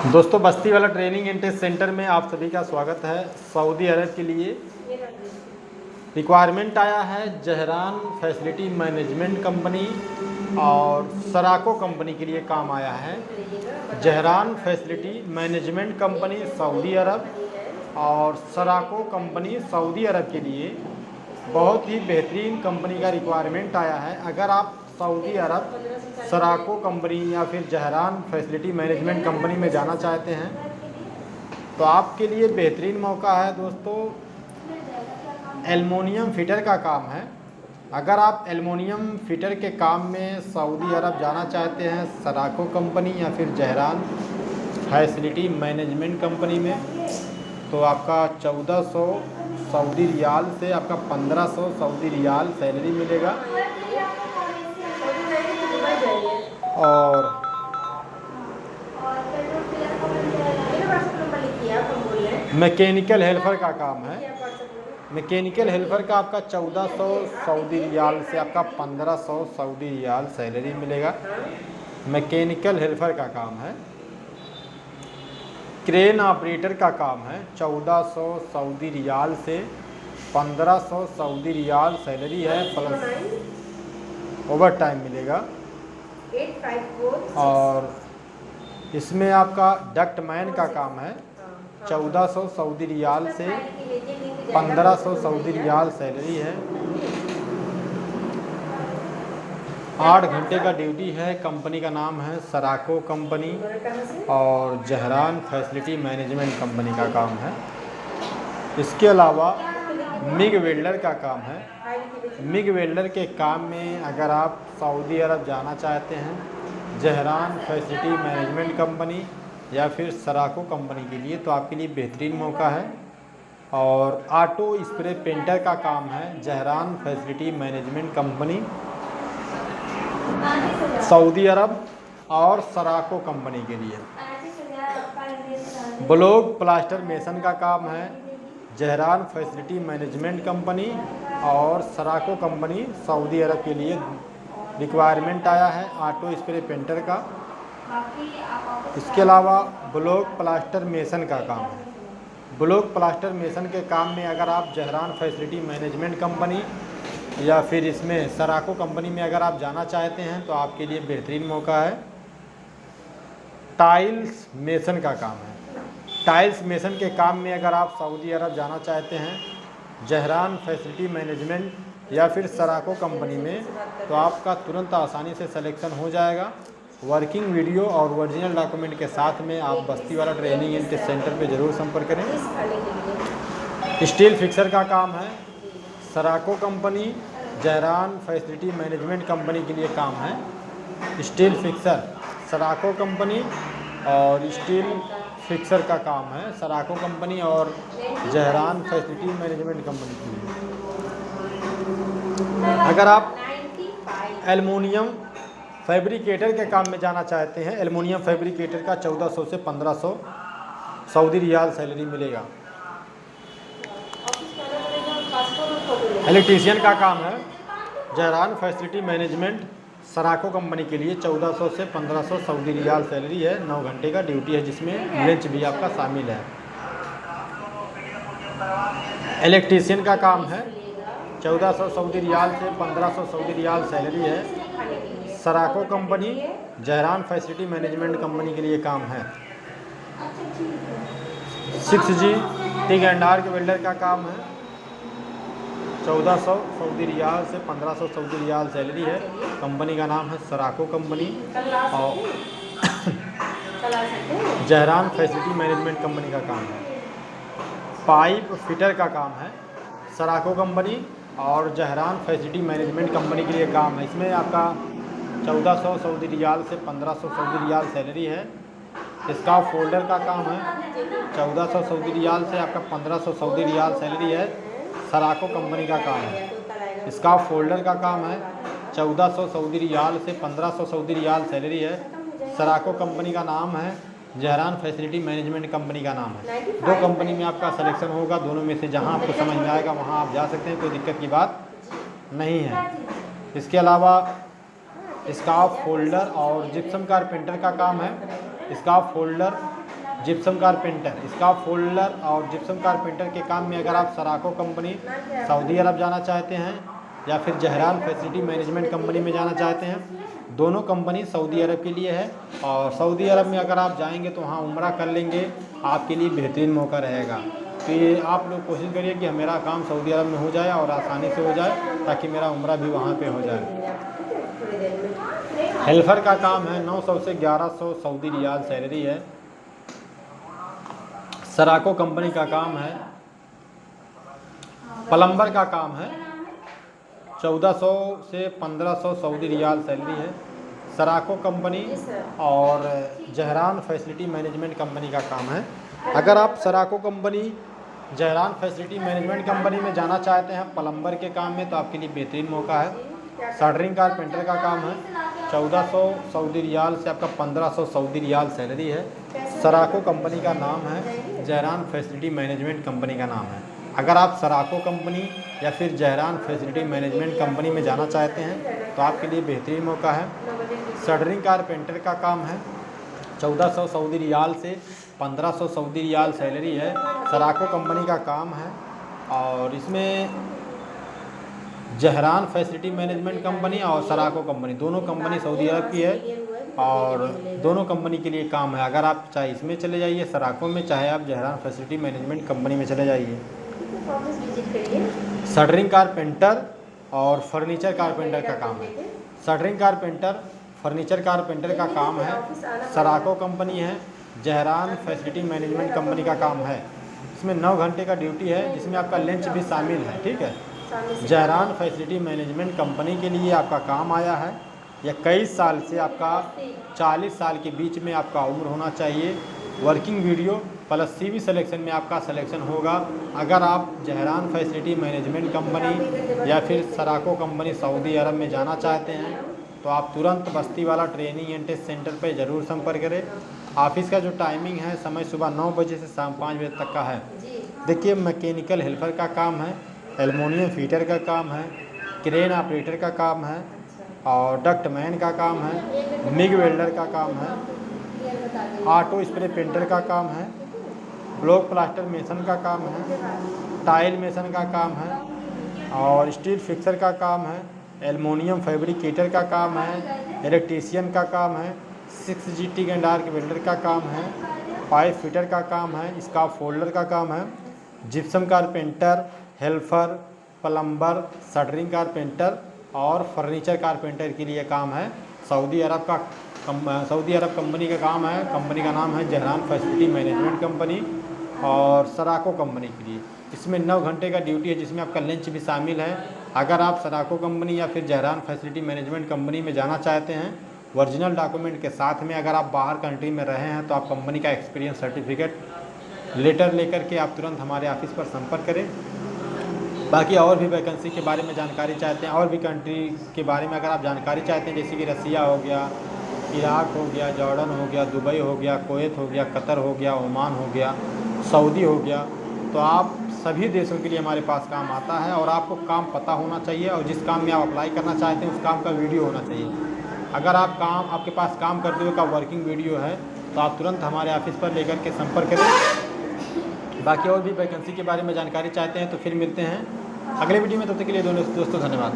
दोस्तों बस्ती वाला training and test centre में आप सभी का स्वागत है। सऊदी अरब के लिए रिक्वायरमेंट आया है जहरान फैसिलिटी मैनेजमेंट कंपनी और सराको कंपनी के लिए काम आया है। Zahran facility management company Saudi Arabia और सराको कंपनी सऊदी अरब के लिए बहुत ही बेहतरीन कंपनी का रिक्वायरमेंट आया है। अगर आप सऊदी अरब सराको कंपनी या फिर जहरान फैसिलिटी मैनेजमेंट कंपनी में जाना चाहते हैं तो आपके लिए बेहतरीन मौका है। दोस्तों एल्युमिनियम फिटर का काम है। अगर आप एल्युमिनियम फिटर के काम में सऊदी अरब जाना चाहते हैं सराको कंपनी या फिर जहरान फैसिलिटी मैनेजमेंट कंपनी में तो आपका 1400 सऊदी रियाल से आपका 1500 सऊदी रियाल सैलरी मिलेगा। और मैकेनिकल हेल्पर का काम है। मैकेनिकल हेल्पर का आपका 1400 सऊदी रियाल से आपका 1500 सऊदी रियाल सैलरी मिलेगा। मैकेनिकल हेल्पर का काम है। क्रेन ऑपरेटर का काम है। 1400 सऊदी रियाल से 1500 सऊदी रियाल सैलरी है प्लस ओवर टाइम मिलेगा। और इसमें आपका डक्ट मैन का काम है। 1400 सऊदी रियाल से 1500 सऊदी रियाल सैलरी है। 8 घंटे का ड्यूटी है। कंपनी का नाम है सराको कंपनी और जहरान फैसिलिटी मैनेजमेंट कंपनी का काम है। इसके अलावा मिग वेल्डर का काम है। मिग वेल्डर के काम में अगर आप सऊदी अरब जाना चाहते हैं जहरान फैसिलिटी मैनेजमेंट कंपनी या फिर सराको कंपनी के लिए तो आपके लिए बेहतरीन मौका है। और ऑटो स्प्रे पेंटर का काम है Zahran facility management company Saudi Arabia और सराको कंपनी के लिए। ब्लॉक प्लास्टर मेसन का काम है जहरान फैसिलिटी मैनेजमेंट कंपनी और सराको कंपनी सऊदी अरब के लिए रिक्वायरमेंट आया है ऑटो स्प्रे पेंटर का। इसके अलावा ब्लॉक प्लास्टर मेसन का काम है। ब्लॉक प्लास्टर मेसन के काम में अगर आप जहरान फैसिलिटी मैनेजमेंट कंपनी या फिर इसमें सराको कंपनी में अगर आप जाना चाहते हैं तो आपके लिए बेहतरीन मौका है। टाइल्स मेसन का काम है। टाइल्स मेसन के काम में अगर आप सऊदी अरब जाना चाहते हैं जहरान फैसिलिटी मैनेजमेंट या फिर सराको कंपनी में तो आपका तुरंत आसानी से सिलेक्शन हो जाएगा। वर्किंग वीडियो और ओरिजिनल डॉक्यूमेंट के साथ में आप बस्ती वाला ट्रेनिंग एंड टेस्ट सेंटर पे ज़रूर संपर्क करें। स्टील फिक्सर का काम है Saraco company Zahran facility management company के लिए काम है। स्टील फिक्सर सराको कंपनी और स्टील फिक्सर का काम है सराको कंपनी और जहरान फैसिलिटी मैनेजमेंट कंपनी के लिए। अगर आप एल्युमिनियम फैब्रिकेटर के काम में जाना चाहते हैं एल्युमिनियम फैब्रिकेटर का 1400 से 1500 सऊदी रियाल सैलरी मिलेगा। इलेक्ट्रीशियन का काम है जहरान फैसिलिटी मैनेजमेंट सराको कंपनी के लिए 1400 से 1500 सऊदी रियाल सैलरी है। 9 घंटे का ड्यूटी है जिसमें लंच भी आपका शामिल है। इलेक्ट्रीशियन का काम है 1400 सऊदी रियाल से 1500 सऊदी रियाल सैलरी है। Saraco company Zahran facility management company के लिए काम है। 6G TIG and arc welder का काम है 1400 सऊदी रियाल से 1500 सऊदी रियाल सैलरी है। कंपनी का नाम है सराको कंपनी और जहरान फैसिलिटी मैनेजमेंट कंपनी का काम है। पाइप फिटर का काम है सराको कंपनी और जहरान फैसिलिटी मैनेजमेंट कंपनी के लिए काम है। इसमें आपका 1400 सऊदी रियाल से 1500 सऊदी रियाल सैलरी है। इसका फोल्डर का काम है 1400 सऊदी रियाल से आपका 1500 सऊदी रियाल सैलरी है। सराको कंपनी का काम है। इसका फोल्डर का काम है 1400 सऊदी रियाल से 1500 सऊदी रियाल सैलरी है। सराको कंपनी का नाम है जहरान फैसिलिटी मैनेजमेंट कंपनी का नाम है। 2 कंपनी में आपका सिलेक्शन होगा। दोनों में से जहां आपको समझ में आएगा वहां आप जा सकते हैं, कोई दिक्कत की बात नहीं है। इसके अलावा स्कार्फ फोल्डर और जिप्सम कारपेंटर का काम है। Scarf folder gypsum carpenter, scarf folder और जिप्सम कारपेंटर के काम में अगर आप सराको कंपनी सऊदी अरब जाना चाहते हैं या फिर जहरान फैसिलिटी मैनेजमेंट कंपनी में जाना चाहते हैं, दोनों कंपनी सऊदी अरब के लिए है। और सऊदी अरब में अगर आप जाएंगे तो वहाँ उम्रा कर लेंगे, आपके लिए बेहतरीन मौका रहेगा। तो ये आप लोग कोशिश करिए कि मेरा काम सऊदी अरब में हो जाए और आसानी से हो जाए, ताकि मेरा उम्रा भी वहाँ पे हो जाए। हेल्पर का काम है, 900 से 1100 सऊदी रियाल सैलरी है। सराको कंपनी का काम है। प्लम्बर का काम है, 1400 से 1500 सऊदी रियाल सैलरी है। सराको कंपनी और जहरान फैसिलिटी मैनेजमेंट कंपनी का काम है। अगर आप Saraco company Zahran facility management company में जाना चाहते हैं प्लम्बर के काम में, तो आपके लिए बेहतरीन मौका है। शटरिंग कारपेंटर का काम है, 1400 सऊदी रियाल से आपका 1500 सऊदी रियाल सैलरी है। सराको कंपनी का नाम है, जहरान फैसिलिटी मैनेजमेंट कंपनी का नाम है। अगर आप सराको कंपनी या फिर जहरान फैसिलिटी मैनेजमेंट कंपनी में जाना चाहते हैं तो आपके लिए बेहतरीन मौका है। शटरिंग कारपेंटर का काम है, 1400 सऊदी रियाल से 1500 सऊदी रियाल सैलरी है। सराको कंपनी का काम है और इसमें जहरान फैसिलिटी मैनेजमेंट कंपनी और सराको कंपनी दोनों कंपनी सऊदी अरब की है और दोनों कंपनी के लिए काम है। अगर आप चाहे इसमें चले जाइए सराको में, चाहे आप जहरान फैसिलिटी मैनेजमेंट कंपनी में चले जाइए। शटरिंग कारपेंटर और फर्नीचर कारपेंटर का काम है। शटरिंग कारपेंटर फर्नीचर कारपेंटर का काम है, सराको कंपनी है, जहरान फैसिलिटी मैनेजमेंट कंपनी का काम है। इसमें 9 घंटे का ड्यूटी है, जिसमें आपका लंच भी शामिल है। ठीक है, जहरान फैसिलिटी मैनेजमेंट कंपनी के लिए आपका काम आया है। या 21 साल से आपका 40 साल के बीच में आपका उम्र होना चाहिए। Working video plus CV selection में आपका सिलेक्शन होगा। अगर आप जहरान फैसिलिटी मैनेजमेंट कंपनी या फिर सराको कंपनी सऊदी अरब में जाना चाहते हैं तो आप तुरंत बस्ती वाला ट्रेनिंग एंड टेस्ट सेंटर पर ज़रूर संपर्क करें। ऑफिस का जो टाइमिंग है, समय सुबह 9 बजे से शाम 5 बजे तक का है। देखिए, मैकेनिकल हेल्पर का काम है, एल्युमिनियम फीटर का काम है, क्रेन ऑपरेटर का काम है और डक्ट मैन का काम है, मिग वेल्डर का काम है, ऑटो स्प्रे पेंटर का काम है, ब्लॉक प्लास्टर मेसन का काम है, टाइल मेसन का काम है और स्टील फिक्सर का काम है, एल्युमिनियम फैब्रिकेटर का काम है, इलेक्ट्रीशियन का काम है, 6GT एंड आर्क वेल्डर का काम है, पाइप फिटर का काम है, स्काफ फोल्डर का काम है, gypsum carpenter, helper, plumber, shuttering carpenter और फर्नीचर कारपेंटर के लिए काम है। सऊदी अरब कंपनी का काम है। कंपनी का नाम है जहरान फैसिलिटी मैनेजमेंट कंपनी और सराको कंपनी के लिए। इसमें 9 घंटे का ड्यूटी है, जिसमें आपका लंच भी शामिल है। अगर आप सराको कंपनी या फिर जहरान फैसिलिटी मैनेजमेंट कंपनी में जाना चाहते हैं ओरिजिनल डॉक्यूमेंट के साथ में, अगर आप बाहर कंट्री में रहे हैं तो आप कंपनी का एक्सपीरियंस सर्टिफिकेट लेटर लेकर के आप तुरंत हमारे ऑफिस पर संपर्क करें। बाकी और भी वैकेंसी के बारे में जानकारी चाहते हैं, और भी कंट्री के बारे में अगर आप जानकारी चाहते हैं, जैसे कि रसिया हो गया, इराक हो गया, जॉर्डन हो गया, दुबई हो गया, कुवैत हो गया, कतर हो गया, ओमान हो गया, सऊदी हो गया, तो आप सभी देशों के लिए हमारे पास काम आता है। और आपको काम पता होना चाहिए और जिस काम में आप अप्लाई करना चाहते हैं उस काम का वीडियो होना चाहिए। अगर आपके पास काम करते हुए का वर्किंग वीडियो है तो आप तुरंत हमारे ऑफिस पर लेकर के संपर्क करें। बाकी और भी वैकेंसी के बारे में जानकारी चाहते हैं तो फिर मिलते हैं अगले वीडियो में। तब तक के लिए दोस्तों धन्यवाद।